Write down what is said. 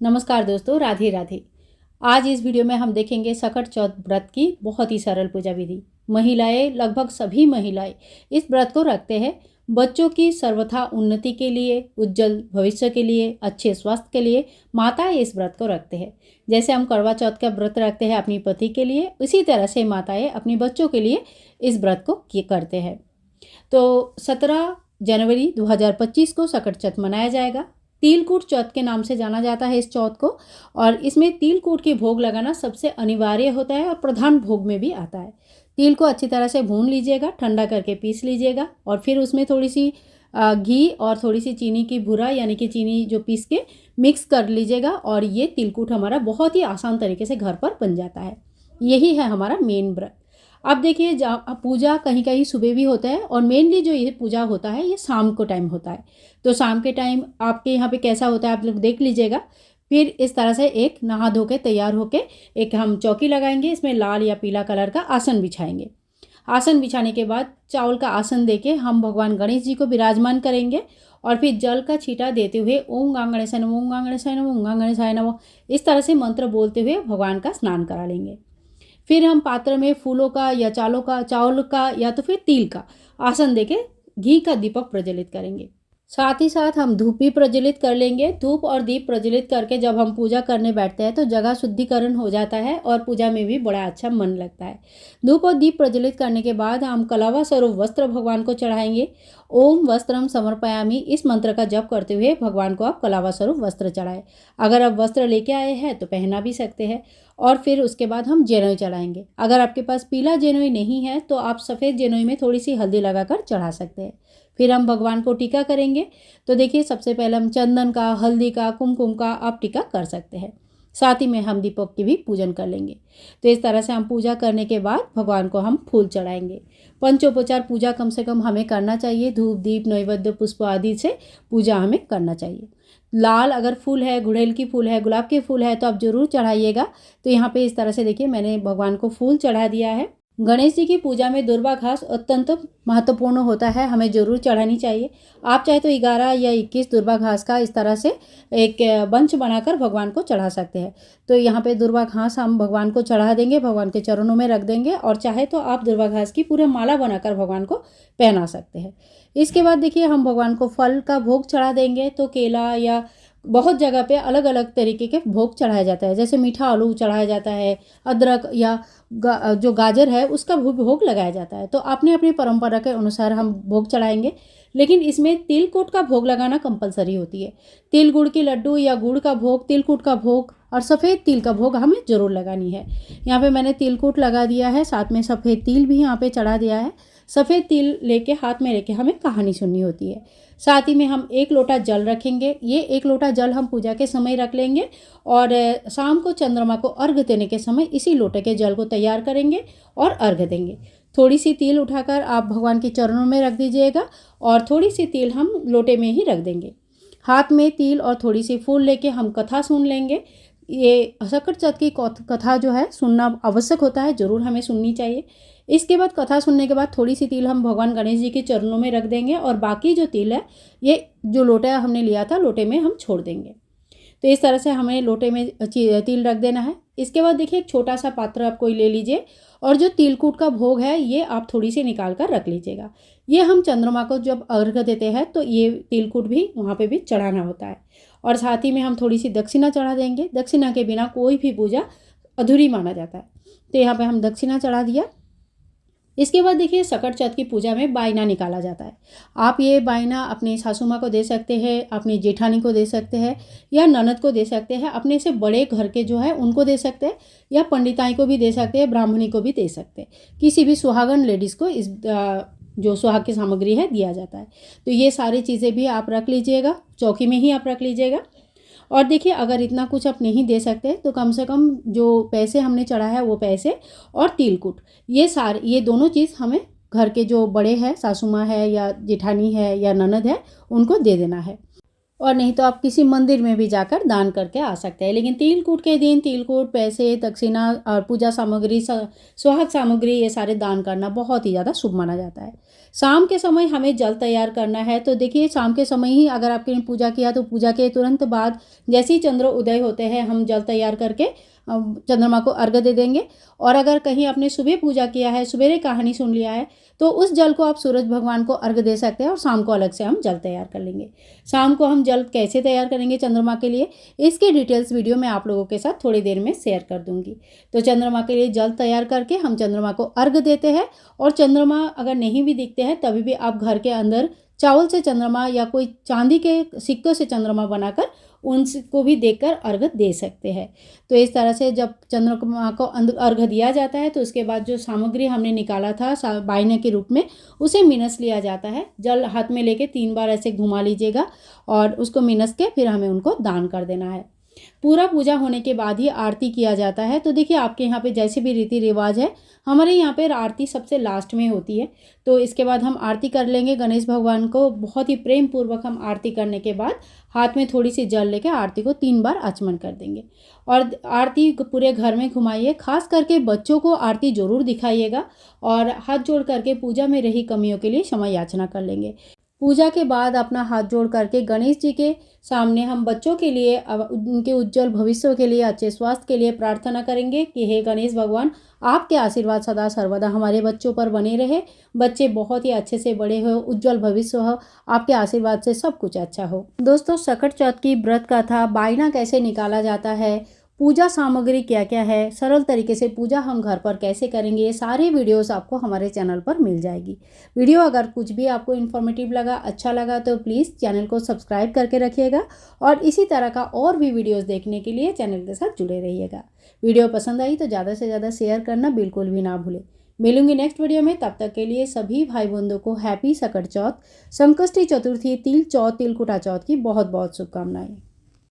नमस्कार दोस्तों, राधे राधे। आज इस वीडियो में हम देखेंगे सकट चौथ व्रत की बहुत ही सरल पूजा विधि। महिलाएं, लगभग सभी महिलाएं इस व्रत को रखते हैं। बच्चों की सर्वथा उन्नति के लिए, उज्जवल भविष्य के लिए, अच्छे स्वास्थ्य के लिए माताएं इस व्रत को रखते हैं। जैसे हम करवा चौथ का व्रत रखते हैं अपनी पति के लिए, उसी तरह से माताएं अपनी बच्चों के लिए इस व्रत को करते हैं। तो 17 जनवरी 2025 को सकट चौथ मनाया जाएगा। तिलकुट चौथ के नाम से जाना जाता है इस चौथ को, और इसमें तिलकुट की भोग लगाना सबसे अनिवार्य होता है और प्रधान भोग में भी आता है। तिल को अच्छी तरह से भून लीजिएगा, ठंडा करके पीस लीजिएगा और फिर उसमें थोड़ी सी घी और थोड़ी सी चीनी की भूरा यानी कि चीनी जो पीस के मिक्स कर लीजिएगा, और ये तिलकुट हमारा बहुत ही आसान तरीके से घर पर बन जाता है। यही है हमारा मेन व्रत। अब देखिए, पूजा कहीं कहीं सुबह भी होता है और मेनली जो ये पूजा होता है ये शाम को टाइम होता है। तो शाम के टाइम आपके यहाँ पे कैसा होता है आप लोग देख लीजिएगा। फिर इस तरह से एक नहा धो के तैयार होके एक हम चौकी लगाएंगे, इसमें लाल या पीला कलर का आसन बिछाएंगे। आसन बिछाने के बाद चावल का आसन देके हम भगवान गणेश जी को विराजमान करेंगे और फिर जल का छींटा देते हुए ओम गं गणेशाय नमः, ओम गं गणेशाय नमः, ओम गं गणेशाय नमः, इस तरह से मंत्र बोलते हुए भगवान का स्नान करा लेंगे। फिर हम पात्र में फूलों का या चावल का या तो फिर तिल का आसन देके घी का दीपक प्रज्वलित करेंगे। साथ ही साथ हम धूप भी प्रज्वलित कर लेंगे। धूप और दीप प्रज्वलित करके जब हम पूजा करने बैठते हैं तो जगह शुद्धिकरण हो जाता है और पूजा में भी बड़ा अच्छा मन लगता है। धूप और दीप प्रज्वलित करने के बाद हम कलावा स्वरूप वस्त्र भगवान को चढ़ाएंगे। ओम वस्त्रम समर्पयामि, इस मंत्र का जप करते हुए भगवान को आप कलावा स्वरूप वस्त्र चढ़ाएं। अगर आप वस्त्र लेके आए हैं तो पहना भी सकते हैं। और फिर उसके बाद हम जनेऊ चढ़ाएंगे। अगर आपके पास पीला जनेऊ नहीं है तो आप सफ़ेद जनेऊ में थोड़ी सी हल्दी लगाकर चढ़ा सकते हैं। फिर हम भगवान को टीका करेंगे। तो देखिए, सबसे पहले हम चंदन का, हल्दी का, कुमकुम का आप टीका कर सकते हैं। साथ ही में हम दीपक की भी पूजन कर लेंगे। तो इस तरह से हम पूजा करने के बाद भगवान को हम फूल चढ़ाएंगे। पंचोपचार पूजा कम से कम हमें करना चाहिए। धूप दीप नैवेद्य पुष्प आदि से पूजा हमें करना चाहिए। लाल अगर फूल है, गुड़हल की फूल है, गुलाब के फूल है तो आप ज़रूर चढ़ाइएगा। तो यहाँ पे इस तरह से देखिए मैंने भगवान को फूल चढ़ा दिया है। गणेश जी की पूजा में दुर्वा घास अत्यंत महत्वपूर्ण होता है, हमें ज़रूर चढ़ानी चाहिए। आप चाहे तो 11 या 21 दुर्वा घास का इस तरह से एक बंच बनाकर भगवान को चढ़ा सकते हैं। तो यहाँ पे दुर्वा घास हम भगवान को चढ़ा देंगे, भगवान के चरणों में रख देंगे, और चाहे तो आप दुर्वा घास की पूरा माला बनाकर भगवान को पहना सकते हैं। इसके बाद देखिए हम भगवान को फल का भोग चढ़ा देंगे। तो केला या बहुत जगह पे अलग अलग तरीके के भोग चढ़ाया जाता है। जैसे मीठा आलू चढ़ाया जाता है, अदरक या जो गाजर है उसका भोग लगाया जाता है। तो अपने अपनी परंपरा के अनुसार हम भोग चढ़ाएंगे। लेकिन इसमें तिलकुट का भोग लगाना कंपलसरी होती है। तिल गुड़ की लड्डू या गुड़ का भोग, तिलकुट का भोग और सफ़ेद तिल का भोग हमें ज़रूर लगानी है। यहाँ पे मैंने तिलकुट लगा दिया है, साथ में सफ़ेद तिल भी यहाँ पे चढ़ा दिया है। सफ़ेद तिल लेके हाथ में लेके हमें कहानी सुननी होती है। साथ ही में हम 1 लोटा जल रखेंगे। ये 1 लोटा जल हम पूजा के समय रख लेंगे और शाम को चंद्रमा को अर्घ्य देने के समय इसी लोटे के जल को तैयार करेंगे और अर्घ्य देंगे। थोड़ी सी तिल उठाकर आप भगवान के चरणों में रख दीजिएगा और थोड़ी सी तिल हम लोटे में ही रख देंगे। हाथ में तिल और थोड़ी सी फूल लेके हम कथा सुन लेंगे। ये सकट चौथ की कथा जो है सुनना आवश्यक होता है, ज़रूर हमें सुननी चाहिए। इसके बाद कथा सुनने के बाद थोड़ी सी तिल हम भगवान गणेश जी के चरणों में रख देंगे और बाकी जो तिल है ये जो लोटा हमने लिया था लोटे में हम छोड़ देंगे। तो इस तरह से हमें लोटे में तिल रख देना है। इसके बाद देखिए एक छोटा सा पात्र आप कोई ले लीजिए और जो तिलकुट का भोग है ये आप थोड़ी सी निकाल कर रख लीजिएगा। ये हम चंद्रमा को जब अर्घ्य देते हैं तो ये तिलकुट भी वहाँ पे भी चढ़ाना होता है। और साथ ही में हम थोड़ी सी दक्षिणा चढ़ा देंगे। दक्षिणा के बिना कोई भी पूजा अधूरी माना जाता है। तो यहाँ पे हम दक्षिणा चढ़ा दिया। इसके बाद देखिए सकट चौथ की पूजा में बायना निकाला जाता है। आप ये बायना अपनी सासू माँ को दे सकते हैं, अपनी जेठानी को दे सकते हैं या ननद को दे सकते हैं, अपने से बड़े घर के जो है उनको दे सकते हैं या पंडिताई को भी दे सकते हैं, ब्राह्मणी को भी दे सकते हैं। किसी भी सुहागन लेडीज़ को इस जो सुहाग की सामग्री है दिया जाता है। तो ये सारी चीज़ें भी आप रख लीजिएगा, चौकी में ही आप रख लीजिएगा। और देखिए अगर इतना कुछ आप नहीं दे सकते तो कम से कम जो पैसे हमने चढ़ा है वो पैसे और तिलकुट ये दोनों चीज़ हमें घर के जो बड़े हैं, सासू माँ है या जेठानी है या ननद है, उनको दे देना है। और नहीं तो आप किसी मंदिर में भी जाकर दान करके आ सकते हैं। लेकिन तिलकुट के दिन तिलकुट, पैसे, दक्षिणा और पूजा सामग्री, सुहाग सामग्री ये सारे दान करना बहुत ही ज़्यादा शुभ माना जाता है। शाम के समय हमें जल तैयार करना है, तो देखिए शाम के समय ही अगर आपने पूजा किया तो पूजा के तुरंत बाद जैसे ही चंद्र उदय होते हैं हम जल तैयार करके चंद्रमा को अर्घ्य दे देंगे। और अगर कहीं आपने सुबह पूजा किया है, सवेरे कहानी सुन लिया है, तो उस जल को आप सूरज भगवान को अर्घ्य दे सकते हैं और शाम को अलग से हम जल तैयार कर लेंगे। शाम को हम जल कैसे तैयार करेंगे चंद्रमा के लिए, इसकी डिटेल्स वीडियो मैं आप लोगों के साथ थोड़ी देर में शेयर कर दूंगी। तो चंद्रमा के लिए जल तैयार करके हम चंद्रमा को अर्घ्य देते हैं। और चंद्रमा अगर नहीं भी दिखते हैं तभी भी आप घर के अंदर चावल से चंद्रमा या कोई चांदी के सिक्कों से चंद्रमा बनाकर उनको भी देकर अर्घ्य दे सकते हैं। तो इस तरह से जब चंद्रमा को अर्घ्य दिया जाता है तो उसके बाद जो सामग्री हमने निकाला था बायने के रूप में, उसे मिनस लिया जाता है। जल हाथ में लेके 3 बार ऐसे घुमा लीजिएगा और उसको मिनस के फिर हमें उनको दान कर देना है। पूरा पूजा होने के बाद ही आरती किया जाता है। तो देखिए आपके यहाँ पे जैसे भी रीति रिवाज है, हमारे यहाँ पे आरती सबसे लास्ट में होती है। तो इसके बाद हम आरती कर लेंगे गणेश भगवान को। बहुत ही प्रेम पूर्वक हम आरती करने के बाद हाथ में थोड़ी सी जल लेके आरती को 3 बार आचमन कर देंगे और आरती पूरे घर में घुमाइए। खास करके बच्चों को आरती जरूर दिखाइएगा और हाथ जोड़ करके पूजा में रही कमियों के लिए क्षमा याचना कर लेंगे। पूजा के बाद अपना हाथ जोड़ करके गणेश जी के सामने हम बच्चों के लिए, उनके उज्जवल भविष्य के लिए, अच्छे स्वास्थ्य के लिए प्रार्थना करेंगे कि हे गणेश भगवान, आपके आशीर्वाद सदा सर्वदा हमारे बच्चों पर बने रहे। बच्चे बहुत ही अच्छे से बड़े हो, उज्जवल भविष्य हो, आपके आशीर्वाद से सब कुछ अच्छा हो। दोस्तों, सकट चौथ की व्रत कथा, बायना कैसे निकाला जाता है, पूजा सामग्री क्या क्या है, सरल तरीके से पूजा हम घर पर कैसे करेंगे, ये सारे वीडियोस आपको हमारे चैनल पर मिल जाएगी। वीडियो अगर कुछ भी आपको इन्फॉर्मेटिव लगा, अच्छा लगा तो प्लीज़ चैनल को सब्सक्राइब करके रखिएगा और इसी तरह का और भी वीडियोस देखने के लिए चैनल के साथ जुड़े रहिएगा। वीडियो पसंद आई तो ज़्यादा से ज़्यादा शेयर करना बिल्कुल भी ना भूलें। मिलूंगी नेक्स्ट वीडियो में, तब तक के लिए सभी भाई बंधुओं को हैप्पी सकट चौथ, संकष्टी चतुर्थी, तिल चौथ, तिलकुटा चौथ की बहुत बहुत शुभकामनाएं।